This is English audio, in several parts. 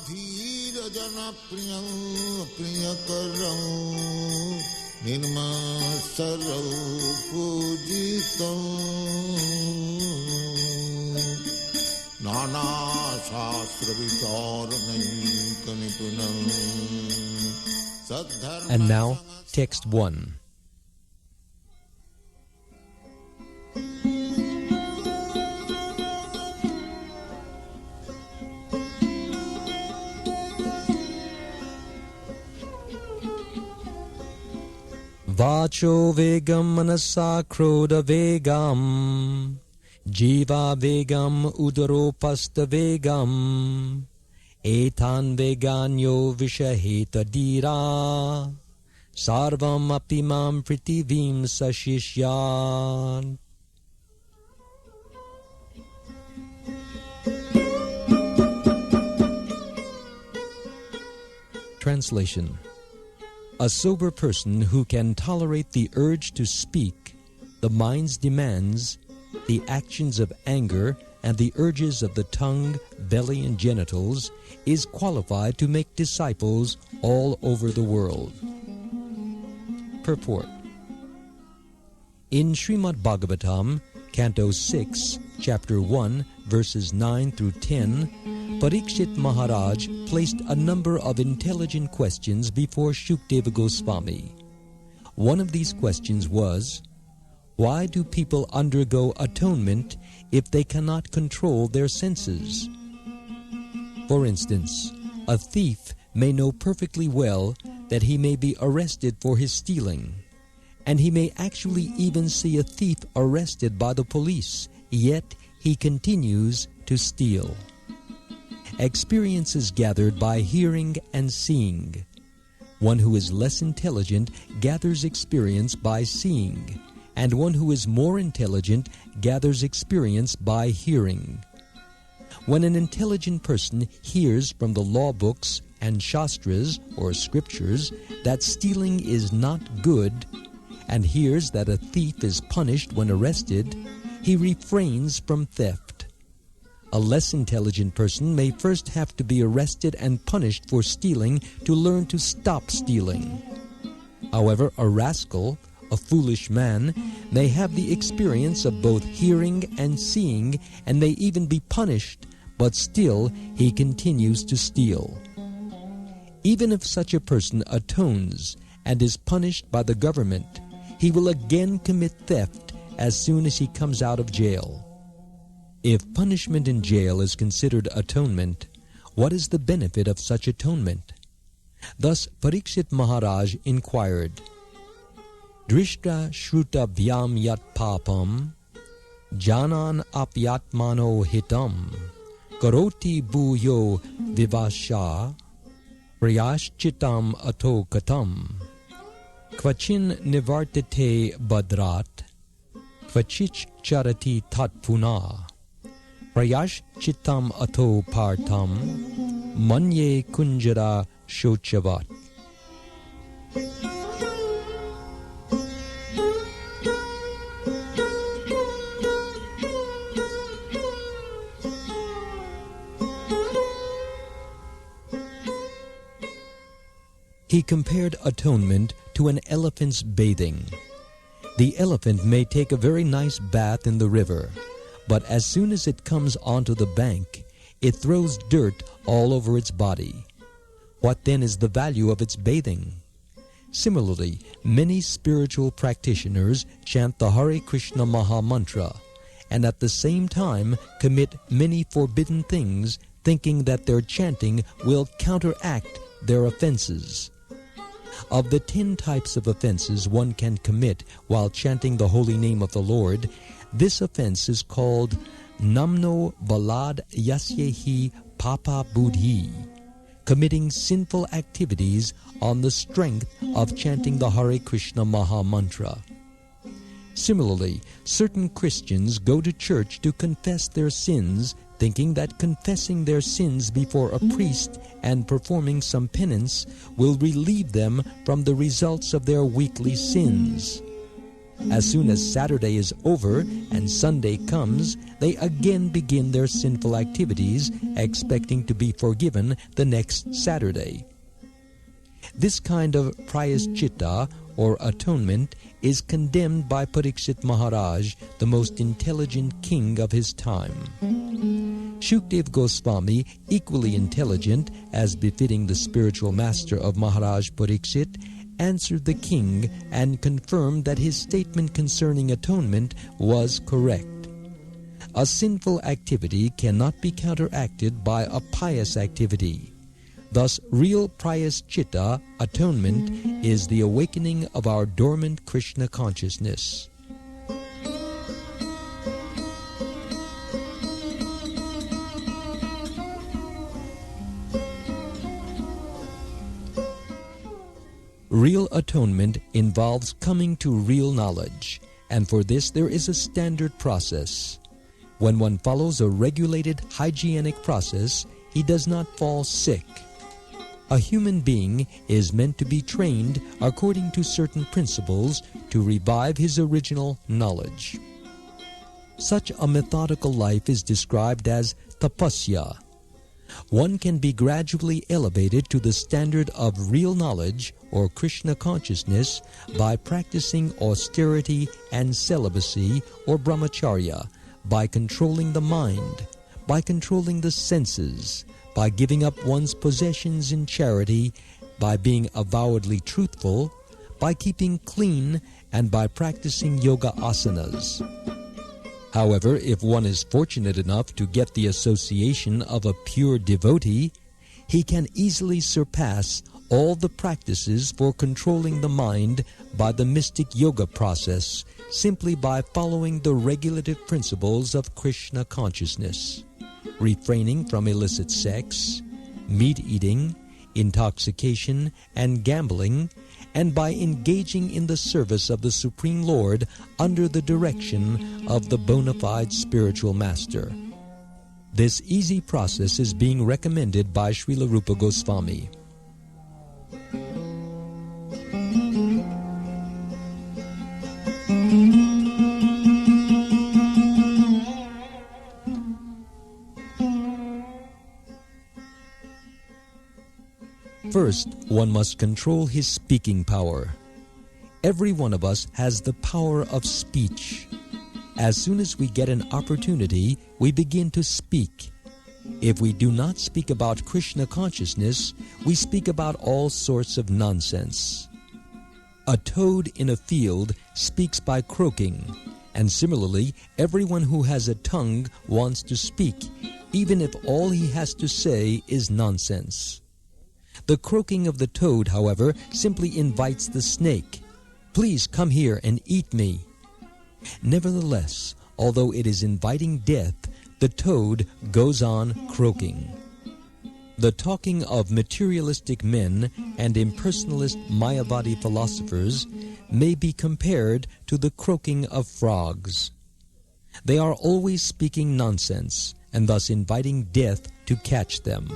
धीर जन प्रियं प्रियकरं निर्मत्सरं पूजितं नाना शास्त्र विचारणैक निपुणं सद्धर्म. And now, text 1. Vacho vegam manasa krodha vegam jiva vegam udaropasta vegam etan veganyo vishaheta dira sarvam apimam pritivim sashishyan. Translation. A sober person who can tolerate the urge to speak, the mind's demands, the actions of anger, and the urges of the tongue, belly, and genitals is qualified to make disciples all over the world. Purport. In Srimad Bhagavatam, Canto 6, Chapter 1, verses 9 through 10, Parikshit Maharaj placed a number of intelligent questions before Shukdeva Goswami. One of these questions was, why do people undergo atonement if they cannot control their senses? For instance, a thief may know perfectly well that he may be arrested for his stealing, and he may actually even see a thief arrested by the police, yet he continues to steal. Experience is gathered by hearing and seeing. One who is less intelligent gathers experience by seeing, and one who is more intelligent gathers experience by hearing. When an intelligent person hears from the law books and shastras or scriptures that stealing is not good, and hears that a thief is punished when arrested, he refrains from theft. A less intelligent person may first have to be arrested and punished for stealing to learn to stop stealing. However, a rascal, a foolish man, may have the experience of both hearing and seeing and may even be punished, but still he continues to steal. Even if such a person atones and is punished by the government, he will again commit theft as soon as he comes out of jail. If punishment in jail is considered atonement, what is the benefit of such atonement? Thus Parikshit Maharaj inquired, Drishta shruta vyam yat papam, janan apyatmano hitam, karoti bhuyo vivasha, prayashchitam ato katam, kvachin nivartate badrat, kvachich charati tatpuna, prayash chitam ato partam, manye kunjara shochavat. He compared atonement to an elephant's bathing. The elephant may take a very nice bath in the river, but as soon as it comes onto the bank, it throws dirt all over its body. What then is the value of its bathing? Similarly, many spiritual practitioners chant the Hare Krishna Maha Mantra, and at the same time commit many forbidden things, thinking that their chanting will counteract their offenses. Of the 10 types of offenses one can commit while chanting the holy name of the Lord, this offense is called Namno Balad Yasyehi Papa Buddhi, committing sinful activities on the strength of chanting the Hare Krishna Maha Mantra. Similarly, certain Christians go to church to confess their sins, thinking that confessing their sins before a priest and performing some penance will relieve them from the results of their weekly sins. As soon as Saturday is over and Sunday comes, they again begin their sinful activities, expecting to be forgiven the next Saturday. This kind of prayaschitta, or atonement, is condemned by Parikshit Maharaj, the most intelligent king of his time. Shukdev Goswami, equally intelligent as befitting the spiritual master of Maharaj Parikshit, answered the king and confirmed that his statement concerning atonement was correct. A sinful activity cannot be counteracted by a pious activity. Thus, real prayaschitta, atonement, is the awakening of our dormant Krishna consciousness. Real atonement involves coming to real knowledge, and for this there is a standard process. When one follows a regulated hygienic process, he does not fall sick. A human being is meant to be trained according to certain principles to revive his original knowledge. Such a methodical life is described as tapasya. One can be gradually elevated to the standard of real knowledge or Krishna consciousness by practicing austerity and celibacy or brahmacharya, by controlling the mind, by controlling the senses, by giving up one's possessions in charity, by being avowedly truthful, by keeping clean, and by practicing yoga asanas. However, if one is fortunate enough to get the association of a pure devotee, he can easily surpass all the practices for controlling the mind by the mystic yoga process, simply by following the regulative principles of Krishna consciousness, refraining from illicit sex, meat eating, intoxication, and gambling, and by engaging in the service of the Supreme Lord under the direction of the bona fide spiritual master. This easy process is being recommended by Srila Rupa Goswami. First, one must control his speaking power. Every one of us has the power of speech. As soon as we get an opportunity, we begin to speak. If we do not speak about Krishna consciousness, we speak about all sorts of nonsense. A toad in a field speaks by croaking, and similarly, everyone who has a tongue wants to speak, even if all he has to say is nonsense. The croaking of the toad, however, simply invites the snake. Please come here and eat me. Nevertheless, although it is inviting death, the toad goes on croaking. The talking of materialistic men and impersonalist Mayavadi philosophers may be compared to the croaking of frogs. They are always speaking nonsense and thus inviting death to catch them.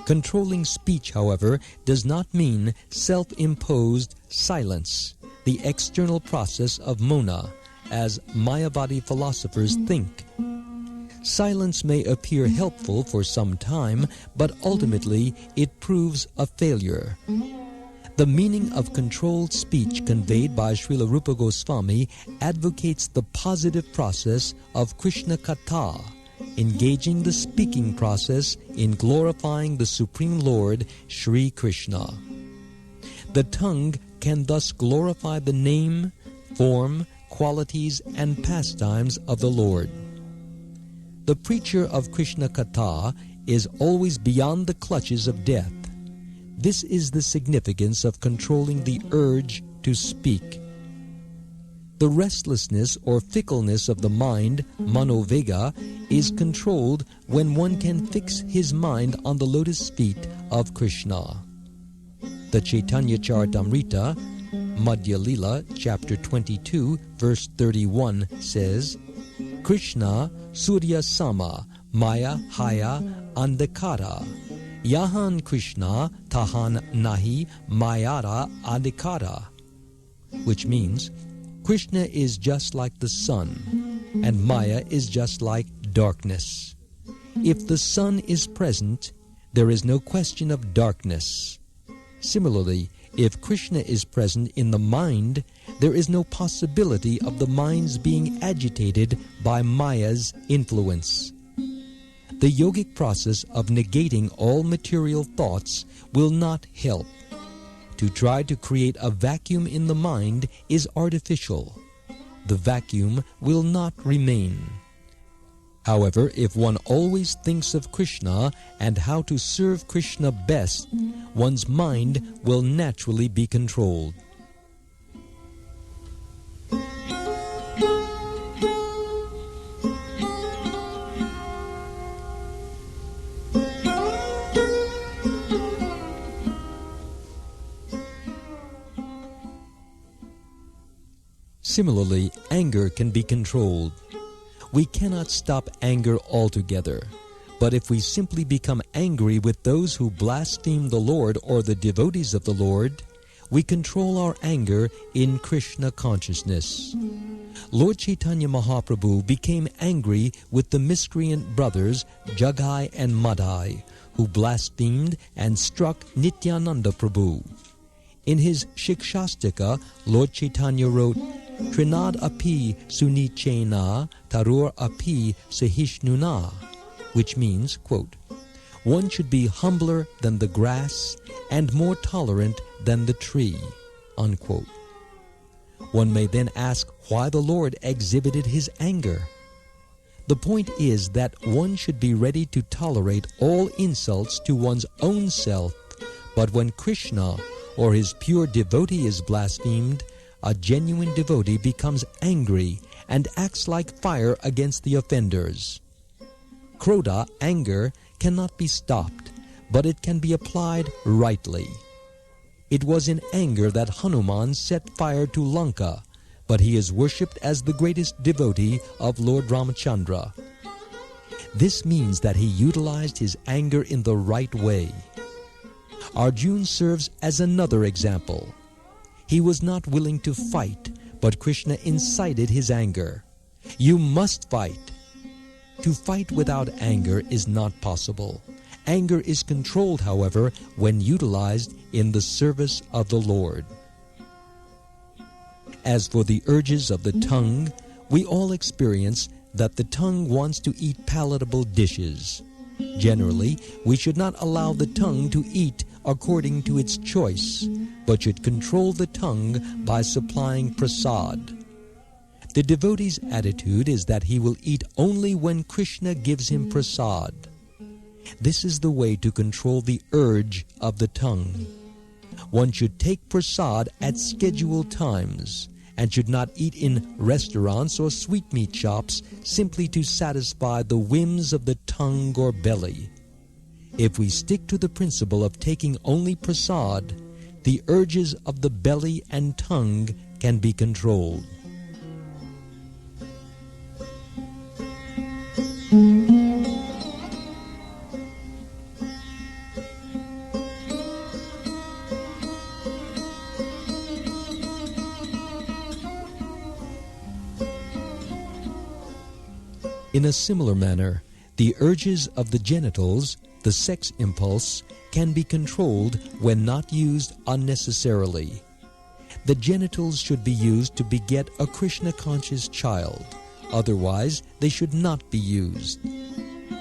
Controlling speech, however, does not mean self-imposed silence, the external process of mona, as Mayavadi philosophers think. Silence may appear helpful for some time, but ultimately it proves a failure. The meaning of controlled speech conveyed by Srila Rupa Goswami advocates the positive process of Krishna Katha, engaging the speaking process in glorifying the Supreme Lord, Sri Krishna. The tongue can thus glorify the name, form, qualities, and pastimes of the Lord. The preacher of Krishna Katha is always beyond the clutches of death. This is the significance of controlling the urge to speak. The restlessness or fickleness of the mind, manovega, is controlled when one can fix his mind on the lotus feet of Krishna. The Chaitanya Charitamrita, Madhya Lila, chapter 22, verse 31 says, Krishna Surya Sama Maya Haya Andhakara Yahan Krishna Tahan Nahi Mayara Adhikara, which means, Krishna is just like the sun, and Maya is just like darkness. If the sun is present, there is no question of darkness. Similarly, if Krishna is present in the mind, there is no possibility of the mind's being agitated by Maya's influence. The yogic process of negating all material thoughts will not help. To try to create a vacuum in the mind is artificial. The vacuum will not remain. However, if one always thinks of Krishna and how to serve Krishna best, one's mind will naturally be controlled. Similarly, anger can be controlled. We cannot stop anger altogether, but if we simply become angry with those who blaspheme the Lord or the devotees of the Lord, we control our anger in Krishna consciousness. Lord Chaitanya Mahaprabhu became angry with the miscreant brothers Jagai and Madhai, who blasphemed and struck Nityananda Prabhu. In his Shikshastika, Lord Chaitanya wrote, Trinad api sunichena tarur api sahishnuna, which means, quote, one should be humbler than the grass and more tolerant than the tree, unquote. One may then ask why the Lord exhibited his anger. The point is that one should be ready to tolerate all insults to one's own self, but when Krishna or his pure devotee is blasphemed, a genuine devotee becomes angry and acts like fire against the offenders. Krodha, anger, cannot be stopped, but it can be applied rightly. It was in anger that Hanuman set fire to Lanka, but he is worshipped as the greatest devotee of Lord Ramachandra. This means that he utilized his anger in the right way. Arjuna serves as another example. He was not willing to fight, but Krishna incited his anger. You must fight. To fight without anger is not possible. Anger is controlled, however, when utilized in the service of the Lord. As for the urges of the tongue, we all experience that the tongue wants to eat palatable dishes. Generally, we should not allow the tongue to eat according to its choice, but should control the tongue by supplying prasad. The devotee's attitude is that he will eat only when Krishna gives him prasad. This is the way to control the urge of the tongue. One should take prasad at scheduled times and should not eat in restaurants or sweetmeat shops simply to satisfy the whims of the tongue or belly. If we stick to the principle of taking only prasad, the urges of the belly and tongue can be controlled. In a similar manner, the urges of the genitals, the sex impulse, can be controlled when not used unnecessarily. The genitals should be used to beget a Krishna-conscious child. Otherwise, they should not be used.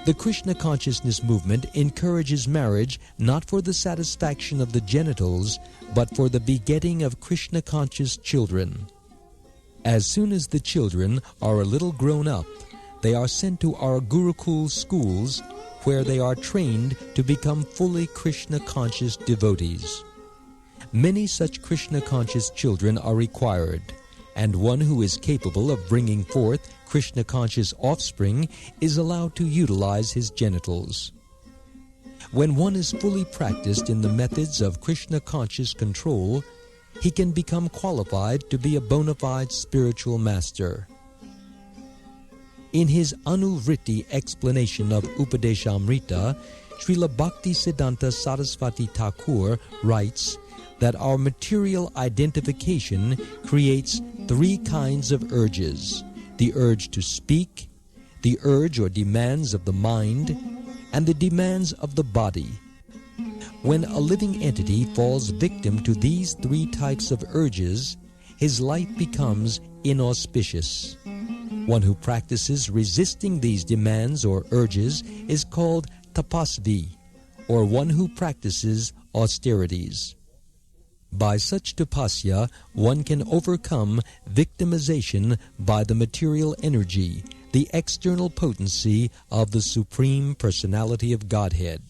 The Krishna consciousness movement encourages marriage not for the satisfaction of the genitals, but for the begetting of Krishna-conscious children. As soon as the children are a little grown up, they are sent to our Gurukul schools, where they are trained to become fully Krishna-conscious devotees. Many such Krishna-conscious children are required, and one who is capable of bringing forth Krishna-conscious offspring is allowed to utilize his genitals. When one is fully practiced in the methods of Krishna-conscious control, he can become qualified to be a bona fide spiritual master. In his Anuvriti explanation of Upadeshamrita, Srila Bhaktisiddhanta Saraswati Thakur writes that our material identification creates three kinds of urges: the urge to speak, the urge or demands of the mind, and the demands of the body. When a living entity falls victim to these three types of urges, his life becomes inauspicious. One who practices resisting these demands or urges is called tapasvi, or one who practices austerities. By such tapasya, one can overcome victimization by the material energy, the external potency of the Supreme Personality of Godhead.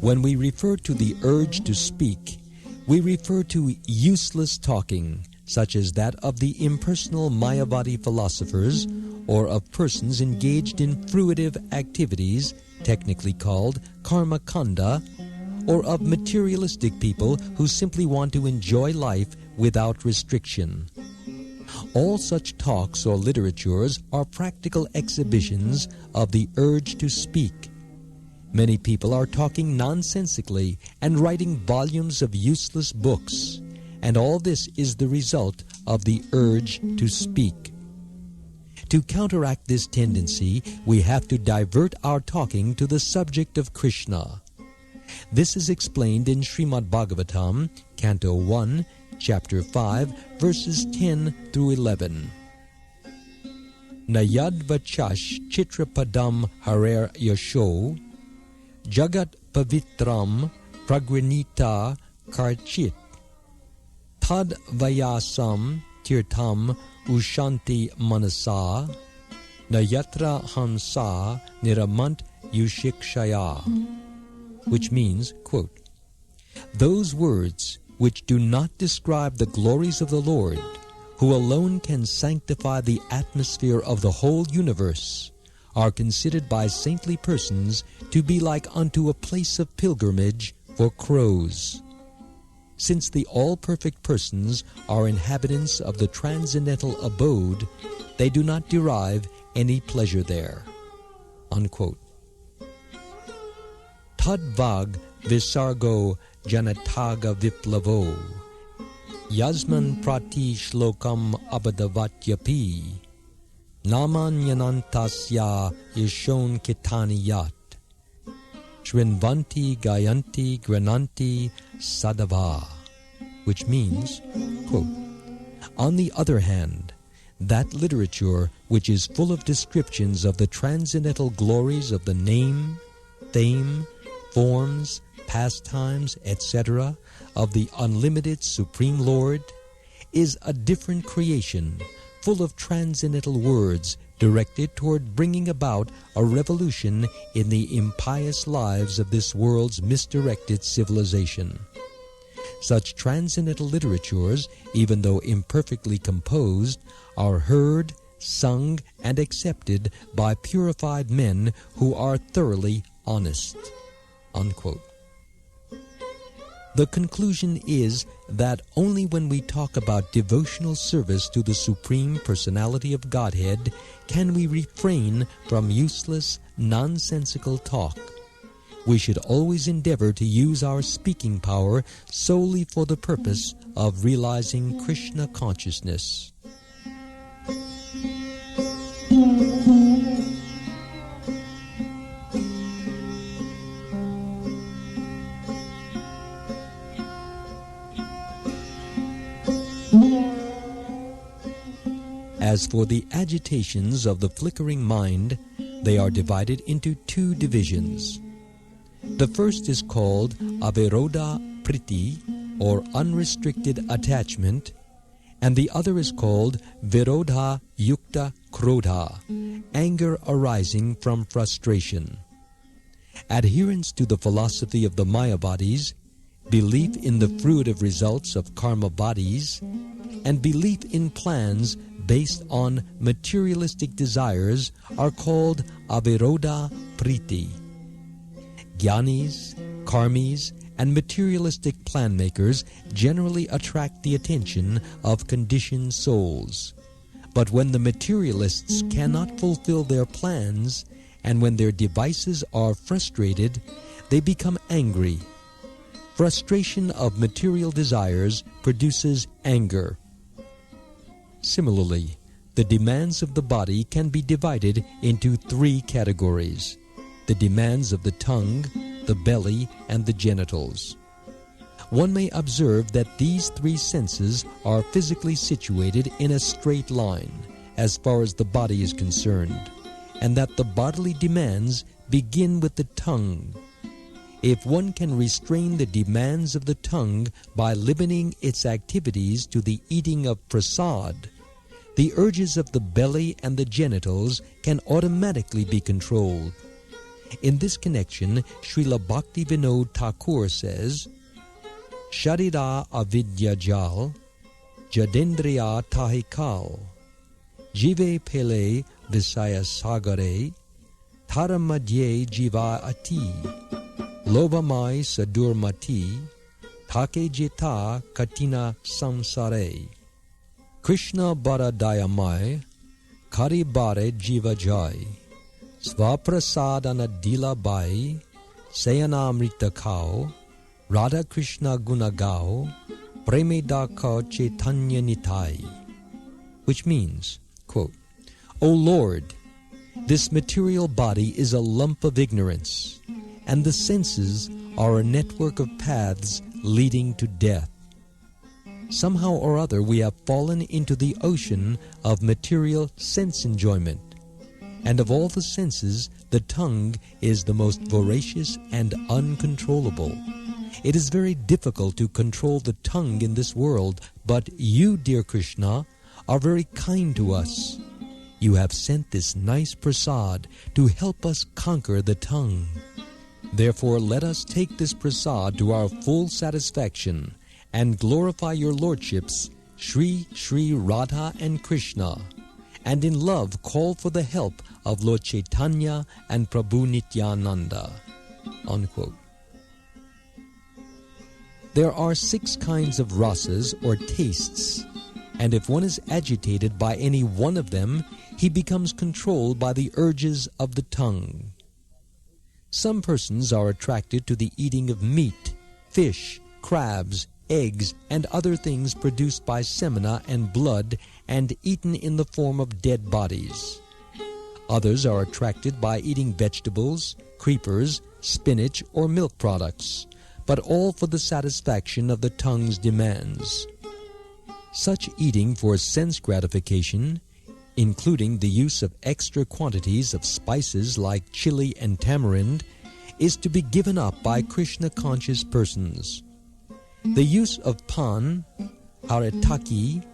When we refer to the urge to speak, we refer to useless talking, such as that of the impersonal Mayavadi philosophers, or of persons engaged in fruitive activities, technically called karma kanda, or of materialistic people who simply want to enjoy life without restriction. All such talks or literatures are practical exhibitions of the urge to speak. Many people are talking nonsensically and writing volumes of useless books, and all this is the result of the urge to speak. To counteract this tendency, we have to divert our talking to the subject of Krishna. This is explained in Srimad Bhagavatam, Canto 1, Chapter 5, verses 10 through 11. Nayad vachash chitrapadam harer yasho Jagat pavitram pragranita karchit Tad vayasam tirtam ushanti manasa Nayatra hamsa niramant yushikshaya, which means, quote, "Those words which do not describe the glories of the Lord, who alone can sanctify the atmosphere of the whole universe, are considered by saintly persons to be like unto a place of pilgrimage for crows. Since the all-perfect persons are inhabitants of the transcendental abode, they do not derive any pleasure there." Unquote. Tadvag visargo janataga viplavo Yasman prati shlokam abadavatyapi Namanyanantasya yashon kitaniyat Shrinvanti gayanti grananti sadava, which means, quote, "On the other hand, that literature which is full of descriptions of the transcendental glories of the name, fame, forms, pastimes, etc., of the unlimited Supreme Lord, is a different creation, full of transcendental words directed toward bringing about a revolution in the impious lives of this world's misdirected civilization. Such transcendental literatures, even though imperfectly composed, are heard, sung, and accepted by purified men who are thoroughly honest." Unquote. The conclusion is that only when we talk about devotional service to the Supreme Personality of Godhead can we refrain from useless, nonsensical talk. We should always endeavor to use our speaking power solely for the purpose of realizing Krishna consciousness. As for the agitations of the flickering mind, they are divided into two divisions. The first is called Avirodha Priti, or unrestricted attachment, and the other is called Virodha Yukta Krodha, anger arising from frustration. Adherence to the philosophy of the Mayavadis, belief in the fruitive results of karma bodies, and belief in plans based on materialistic desires are called Avirodha Priti. Jnanis, karmis, and materialistic plan makers generally attract the attention of conditioned souls. But when the materialists cannot fulfill their plans, and when their devices are frustrated, they become angry. Frustration of material desires produces anger. Similarly, the demands of the body can be divided into three categories: the demands of the tongue, the belly, and the genitals. One may observe that these three senses are physically situated in a straight line as far as the body is concerned, and that the bodily demands begin with the tongue. If one can restrain the demands of the tongue by limiting its activities to the eating of prasad, the urges of the belly and the genitals can automatically be controlled. In this connection, Srila Bhaktivinoda Thakur says, Sharira avidya jal, jadendriya tahikal, jive pele visaya sagare, tharamadye jiva ati, lobamai sadurmati, take jeta katina samsare, Krishna bara dayamai, kari bare jiva jai, Svaprasadana dila bai, sayanamrita kao, Radha Krishna gunagao, premedaka chaitanya nitai. Which means, quote, O Lord, this material body is a lump of ignorance, and the senses are a network of paths leading to death. Somehow or other we have fallen into the ocean of material sense enjoyment, and of all the senses, the tongue is the most voracious and uncontrollable. It is very difficult to control the tongue in this world, but you, dear Krishna, are very kind to us. You have sent this nice prasad to help us conquer the tongue. Therefore, let us take this prasad to our full satisfaction and glorify your lordships, Sri Sri Radha and Krishna, and in love call for the help of Lord Chaitanya and Prabhu Nityananda. Unquote. There are 6 kinds of rasas or tastes, and if one is agitated by any one of them, he becomes controlled by the urges of the tongue. Some persons are attracted to the eating of meat, fish, crabs, eggs, and other things produced by semina and blood and eaten in the form of dead bodies. Others are attracted by eating vegetables, creepers, spinach, or milk products, but all for the satisfaction of the tongue's demands. Such eating for sense gratification, including the use of extra quantities of spices like chili and tamarind, is to be given up by Krishna-conscious persons. The use of pan, haritaki,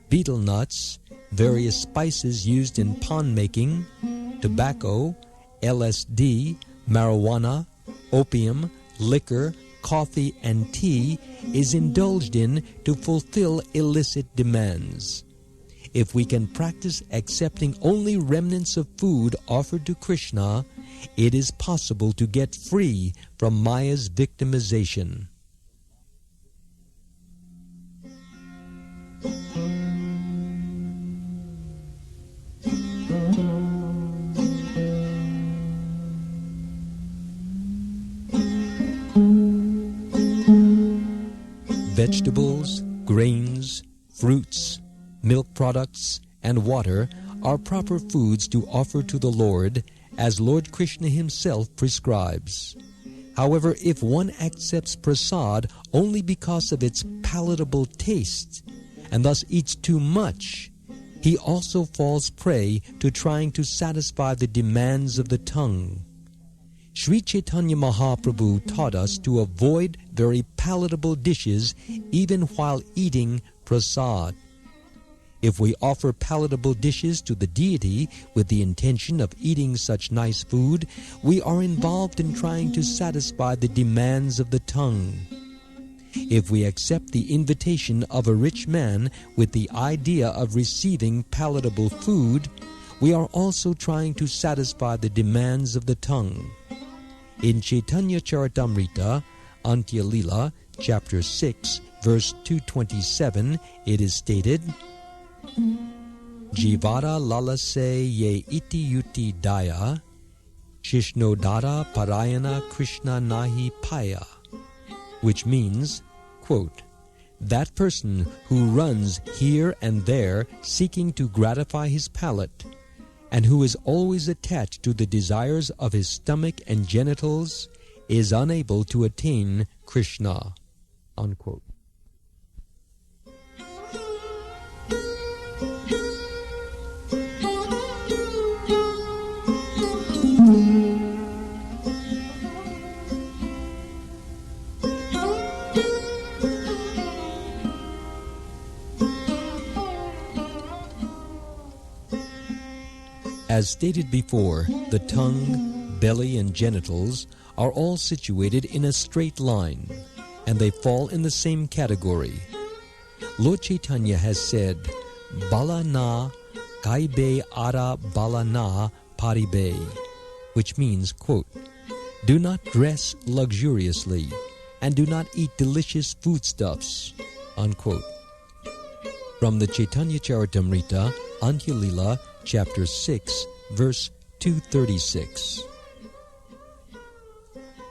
betel nuts, various spices used in pan making, tobacco, LSD, marijuana, opium, liquor, coffee, and tea is indulged in to fulfill illicit demands. If we can practice accepting only remnants of food offered to Krishna, it is possible to get free from Maya's victimization. Vegetables, grains, fruits, milk products, and water are proper foods to offer to the Lord, as Lord Krishna himself prescribes. However, if one accepts prasad only because of its palatable taste, and thus eats too much, he also falls prey to trying to satisfy the demands of the tongue. Sri Chaitanya Mahaprabhu taught us to avoid very palatable dishes even while eating prasad. If we offer palatable dishes to the deity with the intention of eating such nice food, we are involved in trying to satisfy the demands of the tongue. If we accept the invitation of a rich man with the idea of receiving palatable food, we are also trying to satisfy the demands of the tongue. In Chaitanya Charitamrita, Antya Lila, chapter 6, verse 227, it is stated, Jivara lalase ye iti yuti daya, Shishnodara parayana Krishna nahi paya, which means, quote, that person who runs here and there seeking to gratify his palate, and who is always attached to the desires of his stomach and genitals, is unable to attain Krishna, unquote. As stated before, the tongue, belly, and genitals are all situated in a straight line, and they fall in the same category. Lord Chaitanya has said, Bala na kaibe ara bala na paribe, which means, quote, do not dress luxuriously, and do not eat delicious foodstuffs, unquote. From the Chaitanya Charitamrita, Antya Lila, chapter 6, verse 236.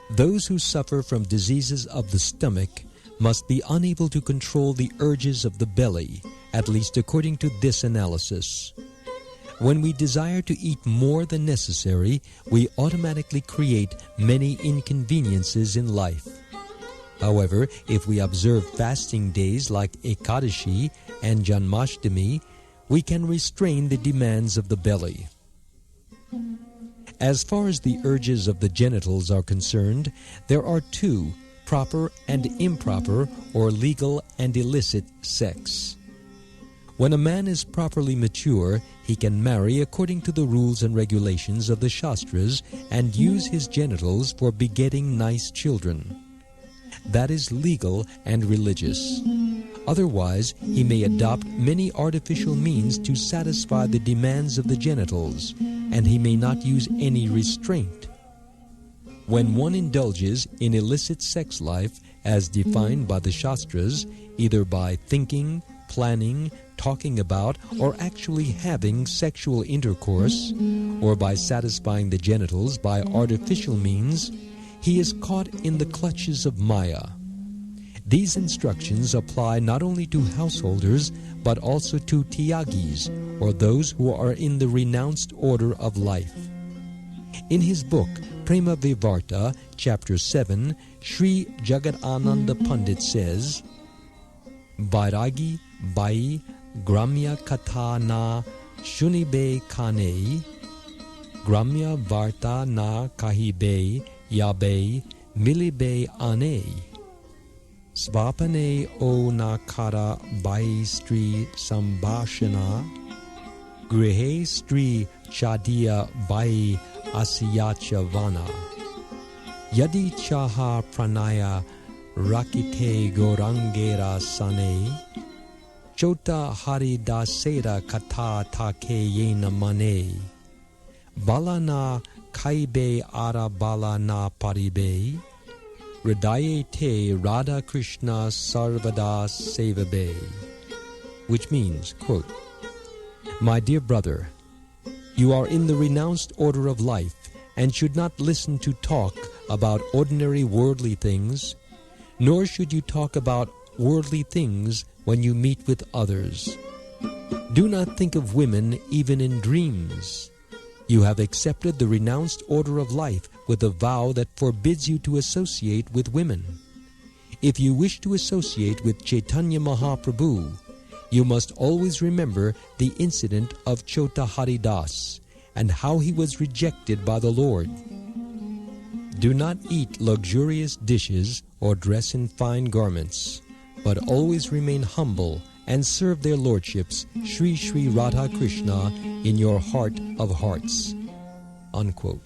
Those who suffer from diseases of the stomach must be unable to control the urges of the belly, at least according to this analysis. When we desire to eat more than necessary, we automatically create many inconveniences in life. However, if we observe fasting days like Ekadashi and Janmashtami, we can restrain the demands of the belly. As far as the urges of the genitals are concerned, there are two, proper and improper, or legal and illicit sex. When a man is properly mature, he can marry according to the rules and regulations of the Shastras and use his genitals for begetting nice children. That is legal and religious. Otherwise, he may adopt many artificial means to satisfy the demands of the genitals, and he may not use any restraint. When one indulges in illicit sex life as defined by the Shastras, either by thinking, planning, talking about, or actually having sexual intercourse, or by satisfying the genitals by artificial means, he is caught in the clutches of Maya. These instructions apply not only to householders, but also to Tyagis, or those who are in the renounced order of life. In his book, Prema Vivarta, chapter 7, Sri Jagadananda Pandit says, Vairagi Bai Gramya Katha Na Shunibe Kane Gramya Varta Na Kahibe Yabe Milibe Ane Svapane O Nakara Bai Stri Sambhashana Grihe Stri Chadia Bai Asiyacha Vana Yadi Chaha Pranaya Rakite Gorangera Sane Chota Hari Dasera Kata Take Yena Mane Balana Kaibe Ara Balana Paribe Hridaye Te Radha Krishna Sarvada Sevabe, which means, quote, my dear brother, you are in the renounced order of life and should not listen to talk about ordinary worldly things, nor should you talk about worldly things when you meet with others. Do not think of women even in dreams. You have accepted the renounced order of life with a vow that forbids you to associate with women. If you wish to associate with Chaitanya Mahaprabhu, you must always remember the incident of Chota Haridas and how he was rejected by the Lord. Do not eat luxurious dishes or dress in fine garments, but always remain humble and serve their lordships, Sri Sri Radha Krishna, in your heart of hearts. Unquote.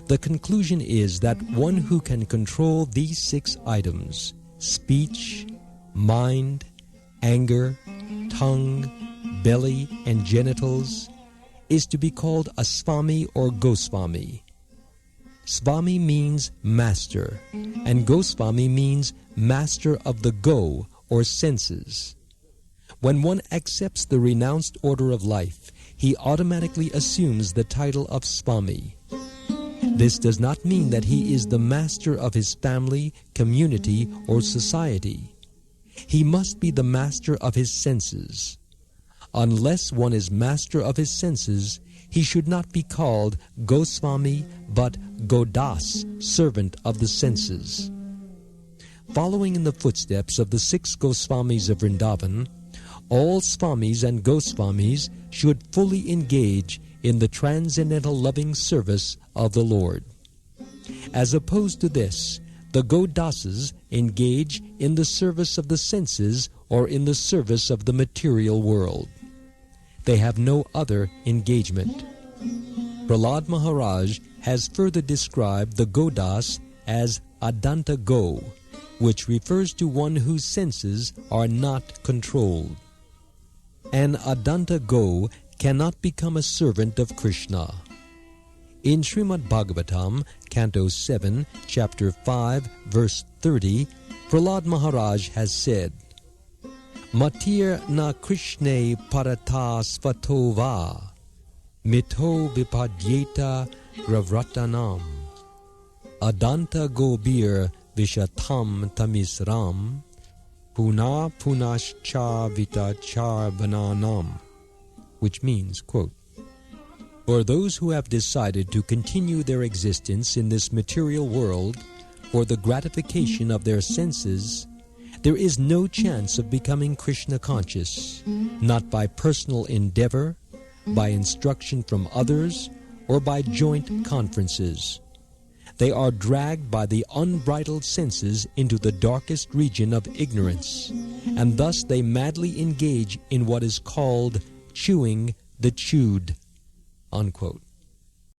The conclusion is that one who can control these 6 items, speech, mind, anger, tongue, belly, and genitals, is to be called a Swami or Goswami. Swami means master, and Goswami means master of the go, or senses. When one accepts the renounced order of life, he automatically assumes the title of Swami. This does not mean that he is the master of his family, community, or society. He must be the master of his senses. Unless one is master of his senses, he should not be called Goswami, but Godas, servant of the senses. Following in the footsteps of the 6 Goswamis of Vrindavan, all Swamis and Goswamis should fully engage in the transcendental loving service of the Lord. As opposed to this, the Godasas engage in the service of the senses or in the service of the material world. They have no other engagement. Prahlad Maharaj has further described the Godas as Adanta Go, which refers to one whose senses are not controlled. An Adanta Go cannot become a servant of Krishna. In Srimad Bhagavatam, Canto 7, Chapter 5, Verse 30, Prahlad Maharaj has said, Matir na Krishne parata svatova, mito vipadyeta gravratanam, adanta gobir vishatam tamisram, puna punascha vitacharvananam, which means, quote, for those who have decided to continue their existence in this material world for the gratification of their senses, there is no chance of becoming Krishna conscious, not by personal endeavor, by instruction from others, or by joint conferences. They are dragged by the unbridled senses into the darkest region of ignorance, and thus they madly engage in what is called chewing the chewed, unquote.